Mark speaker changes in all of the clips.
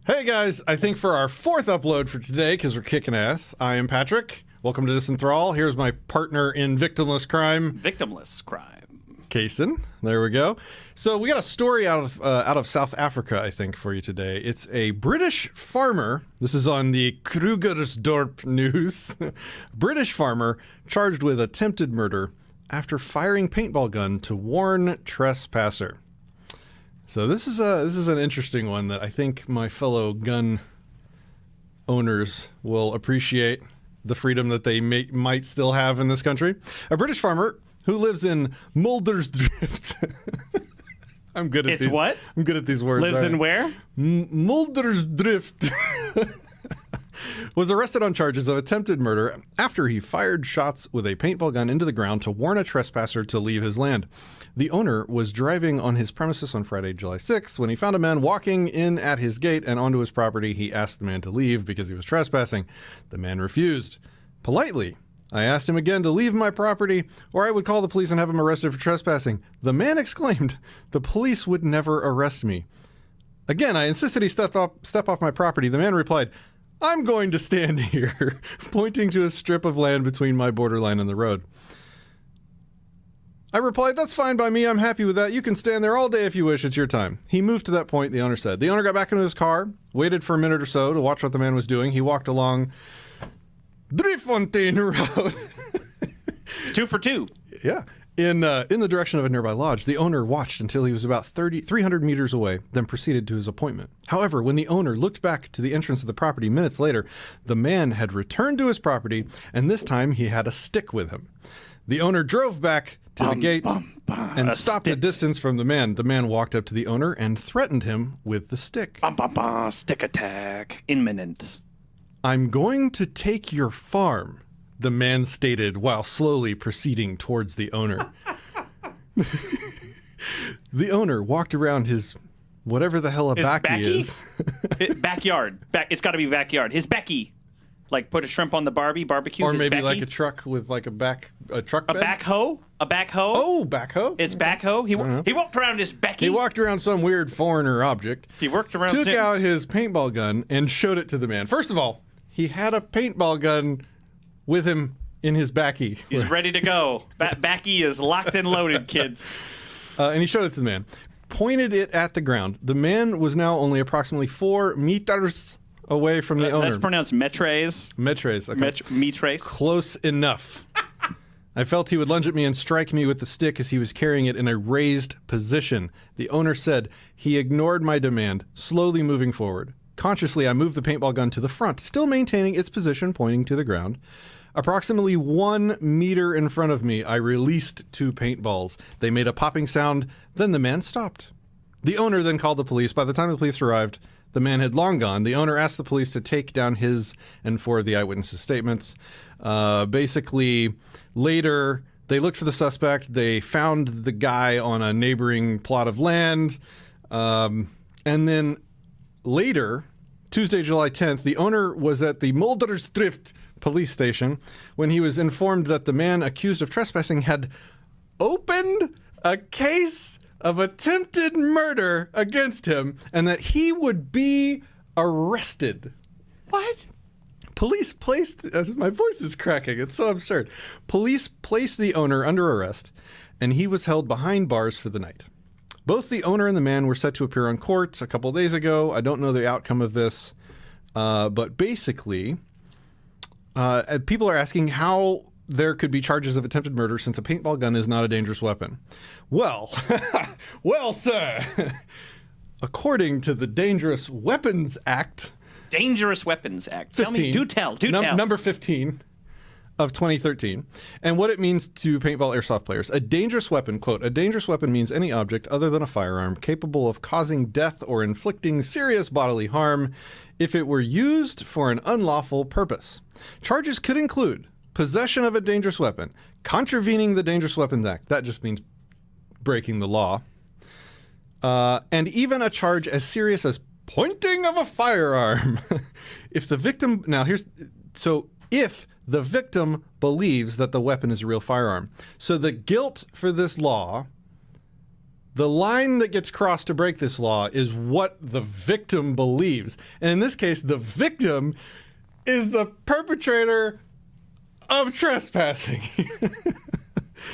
Speaker 1: Hey guys, I think for our fourth upload for today, because we're kicking ass, I am Patrick. Welcome to Disenthrall. Here's my partner in victimless crime.
Speaker 2: Victimless crime.
Speaker 1: Kason. There we go. So we got a story out of South Africa, I think, for you today. It's a British farmer. This is on the Krugersdorp news. British farmer charged with attempted murder after firing paintball gun to warn trespasser. So this is an interesting one that I think my fellow gun owners will appreciate the freedom that they might still have in this country. A British farmer who lives in Muldersdrift. I'm good at these. It's what? I'm good at these words.
Speaker 2: Lives in where?
Speaker 1: Muldersdrift. Was arrested on charges of attempted murder after he fired shots with a paintball gun into the ground to warn a trespasser to leave his land. The owner was driving on his premises on Friday, July 6th, when he found a man walking in at his gate and onto his property. He asked the man to leave because he was trespassing. The man refused. Politely, I asked him again to leave my property or I would call the police and have him arrested for trespassing. The man exclaimed, "The police would never arrest me." Again, I insisted he step off my property. The man replied, "I'm going to stand here," pointing to a strip of land between my borderline and the road. I replied, "That's fine by me. I'm happy with that. You can stand there all day if you wish. It's your time." He moved to that point, the owner said. The owner got back into his car, waited for a minute or so to watch what the man was doing. He walked along Driefontein Road.
Speaker 2: 2 for 2.
Speaker 1: Yeah. In the direction of a nearby lodge. The owner watched until he was about 300 meters away, then proceeded to his appointment. However, when the owner looked back to the entrance of the property minutes later, the man had returned to his property, and this time he had a stick with him. The owner drove back to the gate and stopped a distance from the man. The man walked up to the owner and threatened him with the stick.
Speaker 2: Stick attack. Imminent.
Speaker 1: "I'm going to take your farm," the man stated while slowly proceeding towards the owner. The owner walked around his whatever the hell a backy is.
Speaker 2: Backyard. It's got to be backyard. His Becky. Like put a shrimp on the barbecue.
Speaker 1: Or
Speaker 2: his
Speaker 1: maybe
Speaker 2: Becky.
Speaker 1: Like a truck with like a truck bed.
Speaker 2: A backhoe? A backhoe?
Speaker 1: Oh, backhoe?
Speaker 2: It's backhoe. He walked around his Becky.
Speaker 1: He walked around some weird foreigner object.
Speaker 2: He worked around.
Speaker 1: Took out his paintball gun and showed it to the man. First of all, he had a paintball gun with him in his backy.
Speaker 2: He's ready to go. Backy is locked and loaded, kids.
Speaker 1: And he showed it to the man. Pointed it at the ground. The man was now only approximately 4 meters away from the owner.
Speaker 2: That's pronounced metres.
Speaker 1: Metres. Okay.
Speaker 2: Metres.
Speaker 1: Close enough. I felt he would lunge at me and strike me with the stick as he was carrying it in a raised position. The owner said he ignored my demand, slowly moving forward. Consciously, I moved the paintball gun to the front, still maintaining its position, pointing to the ground. Approximately 1 meter in front of me, I released 2 paintballs. They made a popping sound, then the man stopped. The owner then called the police. By the time the police arrived, the man had long gone. The owner asked the police to take down his and 4 of the eyewitnesses' statements. Basically, later, they looked for the suspect. They found the guy on a neighboring plot of land. And then later, Tuesday, July 10th, the owner was at the Muldersdrift police station when he was informed that the man accused of trespassing had opened a case of attempted murder against him and that he would be arrested.
Speaker 2: What?
Speaker 1: Police placed... my voice is cracking. It's so absurd. Police placed the owner under arrest, and he was held behind bars for the night. Both the owner and the man were set to appear on court a couple days ago. I don't know the outcome of this, but basically, people are asking how there could be charges of attempted murder since a paintball gun is not a dangerous weapon. Well, well, sir, according to the Dangerous Weapons Act...
Speaker 2: Dangerous Weapons Act. 15, tell me, do tell.
Speaker 1: Number 15 of 2013. And what it means to paintball airsoft players. A dangerous weapon, quote, "A dangerous weapon means any object other than a firearm capable of causing death or inflicting serious bodily harm if it were used for an unlawful purpose. Charges could include possession of a dangerous weapon, contravening the Dangerous Weapons Act." That just means breaking the law. And even a charge as serious as pointing of a firearm. If the victim... Now, if the victim believes that the weapon is a real firearm. So the guilt for this law, The line that gets crossed to break this law is what the victim believes. And in this case, the victim is the perpetrator of trespassing.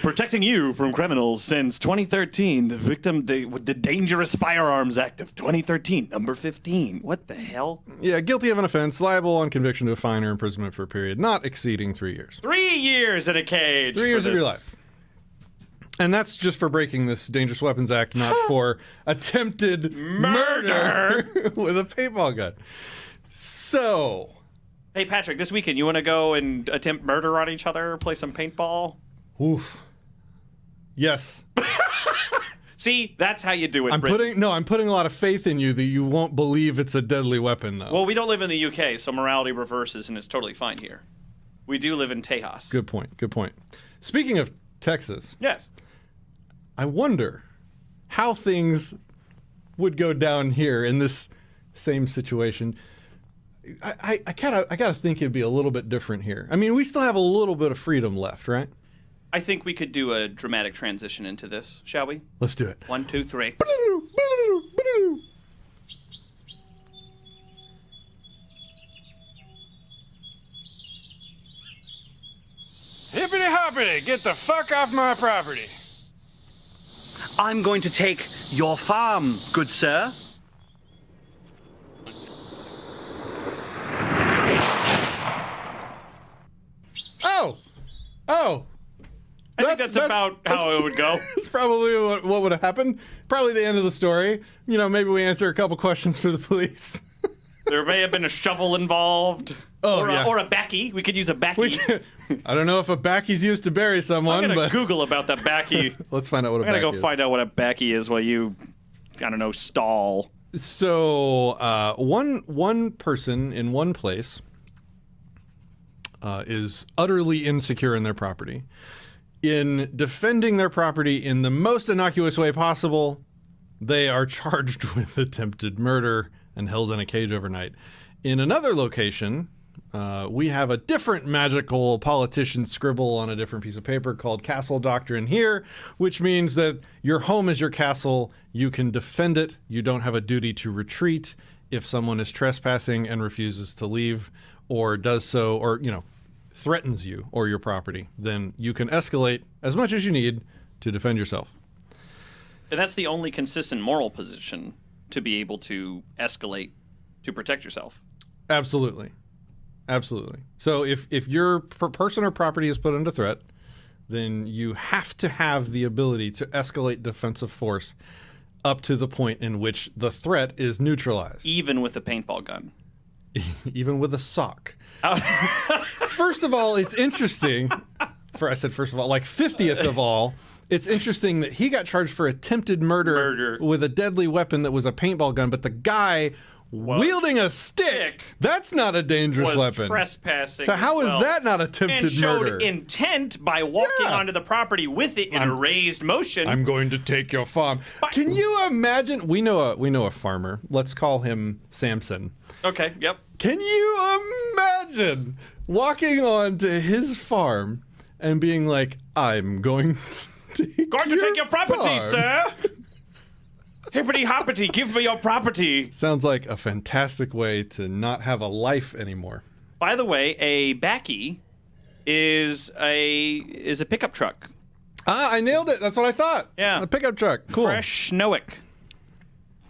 Speaker 2: Protecting you from criminals since 2013. The victim, the Dangerous Firearms Act of 2013, number 15. What the hell?
Speaker 1: Yeah, guilty of an offense, liable on conviction to a fine or imprisonment for a period not exceeding 3 years.
Speaker 2: 3 years in a cage.
Speaker 1: 3 years of your life. And that's just for breaking this Dangerous Weapons Act, not for attempted murder with a paintball gun. So,
Speaker 2: hey, Patrick, this weekend, you want to go and attempt murder on each other, play some paintball?
Speaker 1: oof. Yes.
Speaker 2: See, that's how you do it,
Speaker 1: I'm putting a lot of faith in you that you won't believe it's a deadly weapon, though.
Speaker 2: Well, we don't live in the UK, so morality reverses, and it's totally fine here. We do live in Tejas.
Speaker 1: Good point. Good point. Speaking of Texas,
Speaker 2: Yes.
Speaker 1: I wonder how things would go down here in this same situation. I gotta think it'd be a little bit different here. I mean, we still have a little bit of freedom left, right?
Speaker 2: I think we could do a dramatic transition into this, shall we?
Speaker 1: Let's do it.
Speaker 2: 1, 2, 3.
Speaker 3: Hippity hoppity, get the fuck off my property.
Speaker 4: I'm going to take your farm, good sir.
Speaker 1: Oh.
Speaker 2: I think that's about how it would go.
Speaker 1: That's probably what would have happened. Probably the end of the story. You know, maybe we answer a couple questions for the police.
Speaker 2: There may have been a shovel involved.
Speaker 1: Oh, yeah.
Speaker 2: Or a backy. We could use a backy.
Speaker 1: I don't know if a backy's used to bury someone,
Speaker 2: I'm going
Speaker 1: but
Speaker 2: to Google about the backy.
Speaker 1: let's find out what a
Speaker 2: I'm
Speaker 1: backy
Speaker 2: going to go
Speaker 1: is.
Speaker 2: find out what a backy is while you, I don't know, stall.
Speaker 1: So one person in one place is utterly insecure in their property. In defending their property in the most innocuous way possible, they are charged with attempted murder and held in a cage overnight. In another location, we have a different magical politician scribble on a different piece of paper called Castle Doctrine here, which means that your home is your castle. You can defend it. You don't have a duty to retreat if someone is trespassing and refuses to leave or does so, or, you know, threatens you or your property. Then you can escalate as much as you need to defend yourself.
Speaker 2: And that's the only consistent moral position to be able to escalate to protect yourself.
Speaker 1: Absolutely. Absolutely. So if your person or property is put under threat, then you have to have the ability to escalate defensive force up to the point in which the threat is neutralized.
Speaker 2: Even with a paintball gun.
Speaker 1: Even with a sock. First of all, it's interesting. First of all, like 50th of all, it's interesting that he got charged for attempted murder with a deadly weapon that was a paintball gun, but the guy wielding a stick, that's not a dangerous weapon.
Speaker 2: Trespassing.
Speaker 1: So how is that not attempted
Speaker 2: and showed
Speaker 1: murder?
Speaker 2: intent by walking onto the property with it in a raised motion.
Speaker 1: I'm going to take your farm. Can you imagine? We know a farmer. Let's call him Samson.
Speaker 2: Okay, yep.
Speaker 1: Can you imagine walking onto his farm and being like, I'm going to take your
Speaker 2: property,
Speaker 1: farm.
Speaker 2: sir. Hippity hoppity, give me your property.
Speaker 1: Sounds like a fantastic way to not have a life anymore.
Speaker 2: By the way, a backy is a pickup truck.
Speaker 1: I nailed it. That's what I thought.
Speaker 2: Yeah.
Speaker 1: A pickup truck. Cool.
Speaker 2: Fresh Snowick.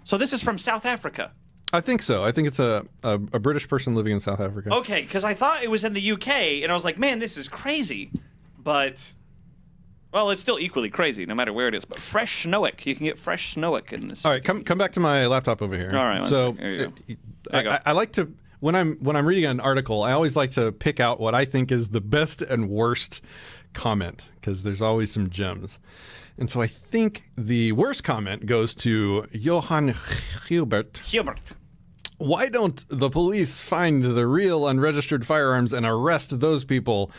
Speaker 2: So this is from South Africa.
Speaker 1: I think so. I think it's a British person living in South Africa.
Speaker 2: Okay, because I thought it was in the UK, and I was like, man, this is crazy. But, well, it's still equally crazy, no matter where it is. But fresh Snowick. You can get fresh Snowick in this.
Speaker 1: All right, come back to my laptop over here.
Speaker 2: All right,
Speaker 1: so
Speaker 2: there you go.
Speaker 1: I like to when I'm reading an article, I always like to pick out what I think is the best and worst comment because there's always some gems. And so I think the worst comment goes to Johann Hubert. Why don't the police find the real unregistered firearms and arrest those people?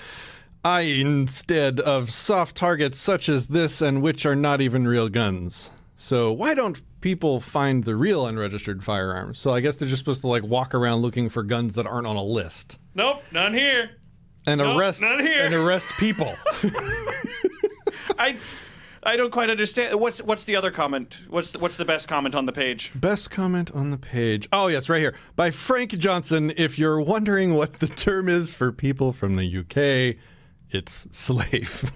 Speaker 1: Instead of soft targets such as this and which are not even real guns. So why don't people find the real unregistered firearms? So I guess they're just supposed to like walk around looking for guns that aren't on a list.
Speaker 2: Nope, none here.
Speaker 1: And
Speaker 2: Nope,
Speaker 1: arrest
Speaker 2: none here.
Speaker 1: and arrest people.
Speaker 2: I don't quite understand. What's the other comment? What's the best comment on the page?
Speaker 1: Best comment on the page. Oh, yes, right here. By Frank Johnson. If you're wondering what the term is for people from the UK, it's slave.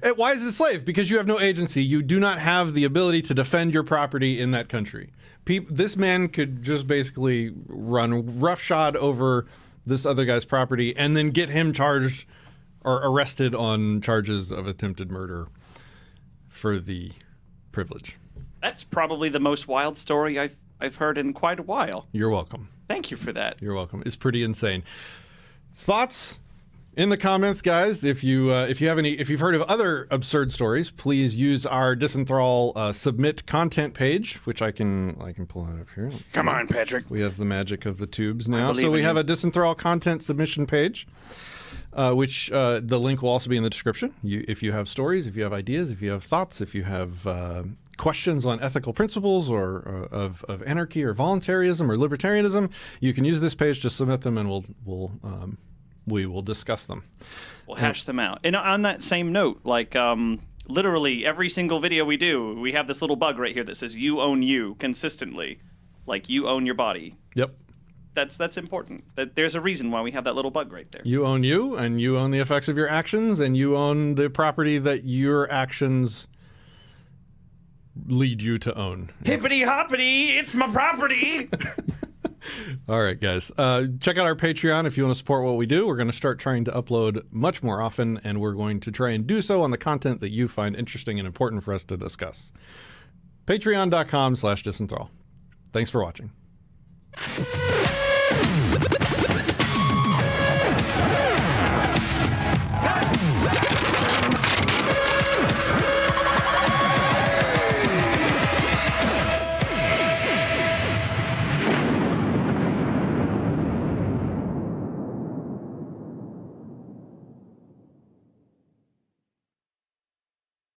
Speaker 1: And why is it slave? Because you have no agency. You do not have the ability to defend your property in that country. This man could just basically run roughshod over this other guy's property and then get him charged or arrested on charges of attempted murder for the privilege.
Speaker 2: That's probably the most wild story I've heard in quite a while.
Speaker 1: You're welcome.
Speaker 2: Thank you for that.
Speaker 1: You're welcome. It's pretty insane. Thoughts in the comments, guys. If you've heard of other absurd stories, please use our Disenthrall submit content page, which I can pull that up here.
Speaker 3: Come on, Patrick.
Speaker 1: We have the magic of the tubes now.
Speaker 2: believe
Speaker 1: So we
Speaker 2: in
Speaker 1: have
Speaker 2: you.
Speaker 1: a Disenthrall content submission page, which the link will also be in the description. If you have stories, if you have ideas, if you have thoughts, if you have questions on ethical principles or of anarchy or voluntarism or libertarianism, you can use this page to submit them, and we will discuss them.
Speaker 2: We'll hash them out. And on that same note, like literally every single video we do, we have this little bug right here that says "You own you" consistently, like you own your body.
Speaker 1: Yep.
Speaker 2: That's important. There's a reason why we have that little bug right there.
Speaker 1: You own you, and you own the effects of your actions, and you own the property that your actions lead you to own.
Speaker 2: Hippity hoppity, it's my property.
Speaker 1: All right, guys. Check out our Patreon if you want to support what we do. We're going to start trying to upload much more often, and we're going to try and do so on the content that you find interesting and important for us to discuss. Patreon.com/disenthrall. Thanks for watching.